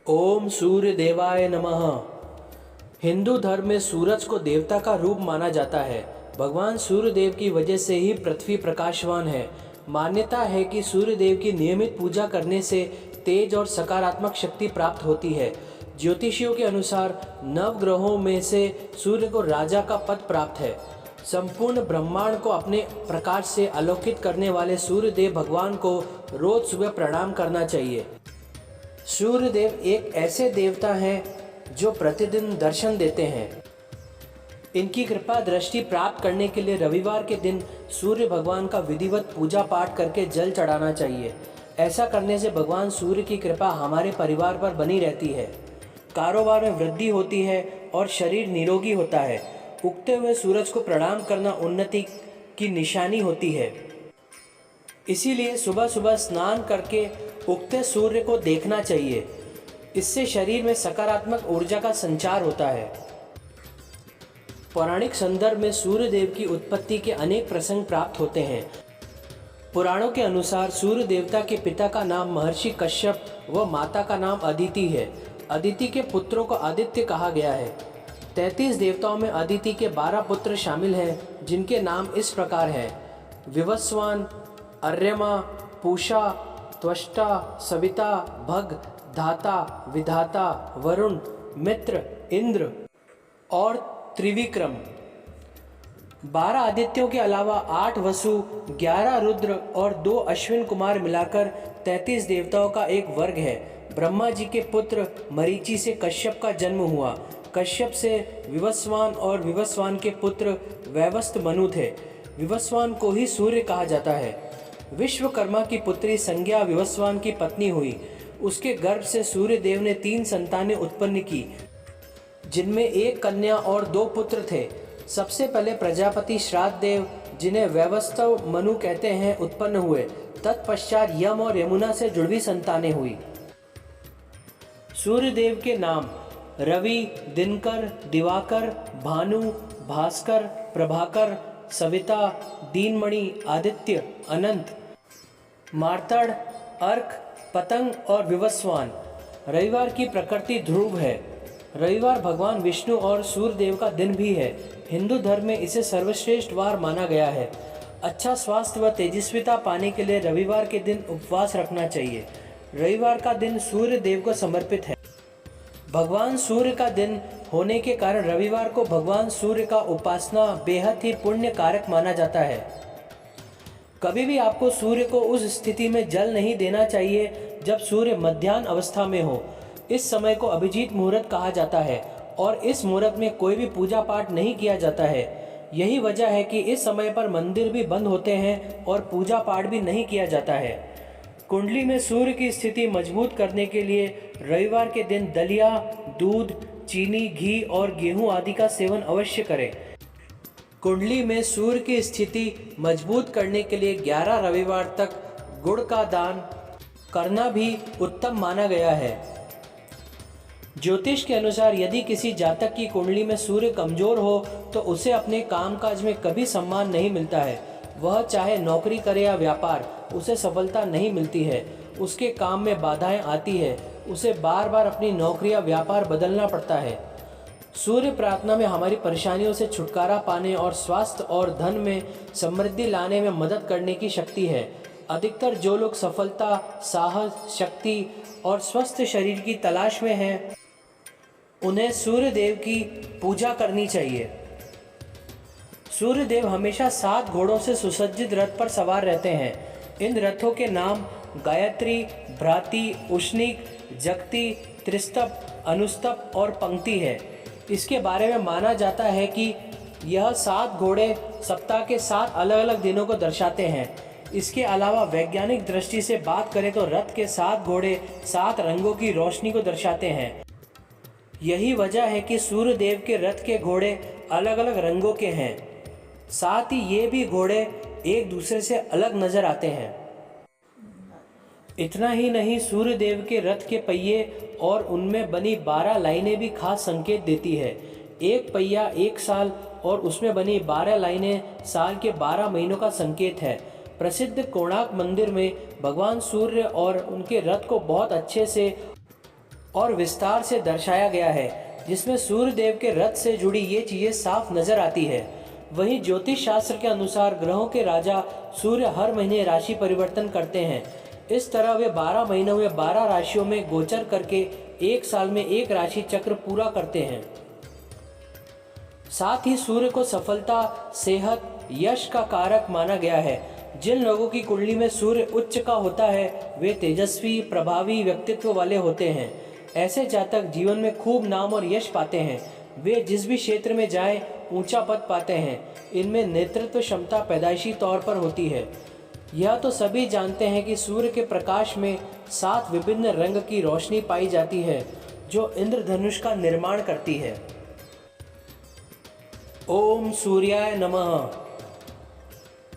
ओम सूर्य देवाय नमः। हिंदू धर्म में सूरज को देवता का रूप माना जाता है। भगवान सूर्य देव की वजह से ही पृथ्वी प्रकाशवान है। मान्यता है कि सूर्य देव की नियमित पूजा करने से तेज और सकारात्मक शक्ति प्राप्त होती है। ज्योतिषियों के अनुसार नवग्रहों में से सूर्य को राजा का पद प्राप्त है। संपूर्ण ब्रह्मांड को अपने प्रकाश से आलोकित करने वाले सूर्य देव भगवान को रोज सुबह प्रणाम करना चाहिए। सूर्य देव एक ऐसे देवता हैं जो प्रतिदिन दर्शन देते हैं। इनकी कृपा दृष्टि प्राप्त करने के लिए रविवार के दिन सूर्य भगवान का विधिवत पूजा पाठ करके जल चढ़ाना चाहिए। ऐसा करने से भगवान सूर्य की कृपा हमारे परिवार पर बनी रहती है, कारोबार में वृद्धि होती है और शरीर निरोगी होता है। उगते हुए सूरज को प्रणाम करना उन्नति की निशानी होती है। इसीलिए सुबह सुबह स्नान करके उगते सूर्य को देखना चाहिए। इससे शरीर में सकारात्मक ऊर्जा का संचार होता है। पौराणिक संदर्भ में सूर्य देव की उत्पत्ति के अनेक प्रसंग प्राप्त होते हैं। पुराणों के अनुसार सूर्य देवता के पिता का नाम महर्षि कश्यप व माता का नाम अदिति है। अदिति के पुत्रों को आदित्य कहा गया है। 33 देवताओं में अदिति के 12 पुत्र शामिल हैं, जिनके नाम इस प्रकार हैं: विवस्वान, अर्यमा, पूषा, त्वष्टा, सविता, भग, धाता, विधाता, वरुण, मित्र, इंद्र और त्रिविक्रम। 12 आदित्यों के अलावा 8 वसु, 11 रुद्र और 2 अश्विन कुमार मिलाकर 33 देवताओं का एक वर्ग है। ब्रह्मा जी के पुत्र मरीचि से कश्यप का जन्म हुआ। कश्यप से विवस्वान और विवस्वान के पुत्र वैवस्त मनु थे। विवस्वान को ही सूर्य कहा जाता है। विश्वकर्मा की पुत्री संज्ञा विवस्वान की पत्नी हुई। उसके गर्भ से सूर्य देव ने 3 संतानें उत्पन्न की, जिनमें 1 कन्या और 2 पुत्र थे। सबसे पहले प्रजापति श्राद्ध देव, जिन्हें वैवस्वत मनु कहते हैं, उत्पन्न हुए। तत्पश्चात यम और यमुना से जुड़वी संतानें हुई। सूर्य देव के नाम रवि, दिनकर, दिवाकर, भानु, भास्कर, प्रभाकर, सविता, दीनमणि, आदित्य, अनंत, मार्तड़, अर्क, पतंग और विवस्वान। रविवार की प्रकृति ध्रुव है। रविवार भगवान विष्णु और सूर्य देव का दिन भी है। हिंदू धर्म में इसे सर्वश्रेष्ठ वार माना गया है। अच्छा स्वास्थ्य व तेजस्विता पाने के लिए रविवार के दिन उपवास रखना चाहिए। रविवार का दिन सूर्य देव को समर्पित है। भगवान सूर्य का दिन होने के कारण रविवार को भगवान सूर्य का उपासना बेहद ही पुण्य कारक माना जाता है। कभी भी आपको सूर्य को उस स्थिति में जल नहीं देना चाहिए जब सूर्य मध्याह्न अवस्था में हो। इस समय को अभिजीत मुहूर्त कहा जाता है और इस मुहूर्त में कोई भी पूजा पाठ नहीं किया जाता है। यही वजह है कि इस समय पर मंदिर भी बंद होते हैं और पूजा पाठ भी नहीं किया जाता है। कुंडली में सूर्य की स्थिति मजबूत करने के लिए रविवार के दिन दलिया, दूध, चीनी, घी और गेहूं आदि का सेवन अवश्य करें। कुंडली में सूर्य की स्थिति मजबूत करने के लिए 11 रविवार तक गुड़ का दान करना भी उत्तम माना गया है। ज्योतिष के अनुसार यदि किसी जातक की कुंडली में सूर्य कमजोर हो तो उसे अपने कामकाज में कभी सम्मान नहीं मिलता है। वह चाहे नौकरी करे या व्यापार, उसे सफलता नहीं मिलती है। उसके काम में बाधाएं आती है। उसे बार बार अपनी नौकरी या व्यापार बदलना पड़ता है। सूर्य प्रार्थना में हमारी परेशानियों से छुटकारा पाने और स्वास्थ्य और धन में समृद्धि लाने में मदद करने की शक्ति है। अधिकतर जो लोग सफलता, साहस, शक्ति और स्वस्थ शरीर की तलाश में हैं, उन्हें सूर्य देव की पूजा करनी चाहिए। सूर्य देव हमेशा 7 घोड़ों से सुसज्जित रथ पर सवार रहते हैं। इन रथों के नाम गायत्री, भ्राति, उष्णिक, जगती, त्रिस्तप, अनुस्तप और पंक्ति है। इसके बारे में माना जाता है कि यह 7 घोड़े सप्ताह के 7 अलग अलग दिनों को दर्शाते हैं। इसके अलावा वैज्ञानिक दृष्टि से बात करें तो रथ के 7 घोड़े 7 रंगों की रोशनी को दर्शाते हैं। यही वजह है कि सूर्य देव के रथ के घोड़े अलग अलग रंगों के हैं। साथ ही ये भी घोड़े एक दूसरे से अलग नजर आते हैं। इतना ही नहीं, सूर्य देव के रथ के पहिए और उनमें बनी 12 लाइनें भी खास संकेत देती है। एक पहिया 1 साल और उसमें बनी 12 लाइनें साल के 12 महीनों का संकेत है। प्रसिद्ध कोणार्क मंदिर में भगवान सूर्य और उनके रथ को बहुत अच्छे से और विस्तार से दर्शाया गया है, जिसमें सूर्य देव के रथ से जुड़ी ये चीजें साफ नजर आती है। वहीं ज्योतिष शास्त्र के अनुसार ग्रहों के राजा सूर्य हर महीने राशि परिवर्तन करते हैं। इस तरह वे 12 महीनों में 12 राशियों में गोचर करके एक साल में एक राशि चक्र पूरा करते हैं। साथ ही सूर्य को सफलता, सेहत, यश का कारक माना गया है। जिन लोगों की कुंडली में सूर्य उच्च का होता है वे तेजस्वी, प्रभावी व्यक्तित्व वाले होते हैं। ऐसे जातक जीवन में खूब नाम और यश पाते हैं। वे जिस भी क्षेत्र में जाएं ऊंचा पद पाते हैं। इनमें नेतृत्व क्षमता पैदाइशी तौर पर होती है। यह तो सभी जानते हैं कि सूर्य के प्रकाश में 7 विभिन्न रंग की रोशनी पाई जाती है जो इंद्रधनुष का निर्माण करती है। ओम सूर्याय नमः।